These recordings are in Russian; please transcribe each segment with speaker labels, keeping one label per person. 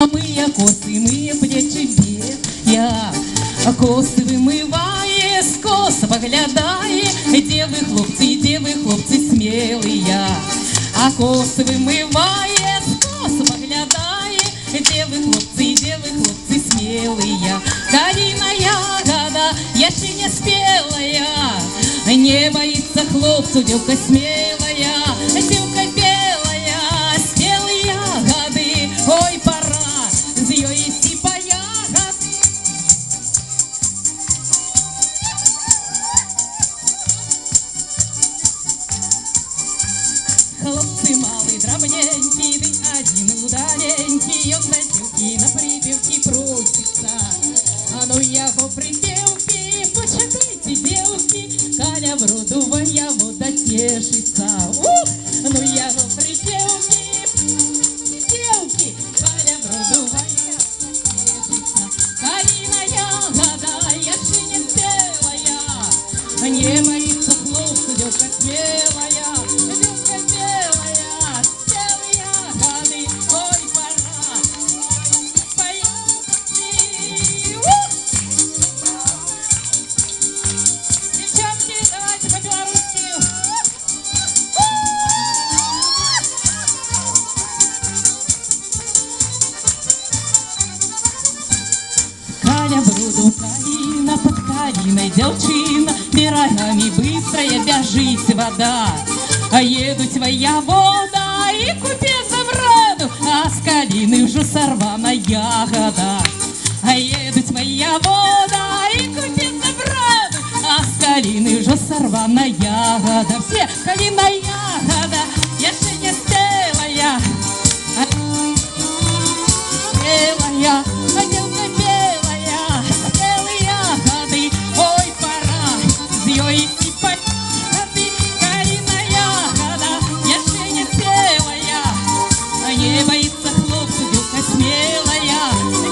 Speaker 1: Мые косы, мые плечи я, косы вымыває, скоса поглядає, деви хлопці смілые, а коси вимиває, скоса поглядає, деви хлопці смілые. Калина ягода, я ще не спелая, не боится хлопцу, девка смелая, девка белая, спелые ягоды, ой, пора з ее идти по ягоды. Хлопцы малый, дробненький, ты один удаленький, он на девки на припевки просится. А ну яго припевки, почекайте, девки, Каля в роду воевода тешится. Ну яго припевки, девки, Каля в роду воевода тешится. Калина ягода, я ще не спелая, не боится хлопцу, девка смелая. Каля в роду Калина, под Калиной девчина, берегами быстрая бежит вода. А едут воевода и купец в роду, а с Калины уже сорвана ягода. А едут воевода и купец в роду, а с Калины уже сорвана ягода. Все, Калина ягода, я ще не спелая, белая, не боится хлопцу, девка смелая,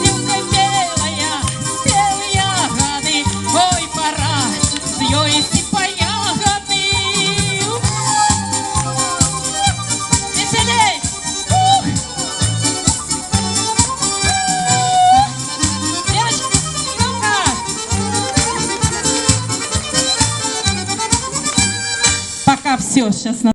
Speaker 1: девка белая, спелые ягоды, ой, пора с ее идти по ягоды. Веселей! Девочки, ну-ка! Пока все, сейчас на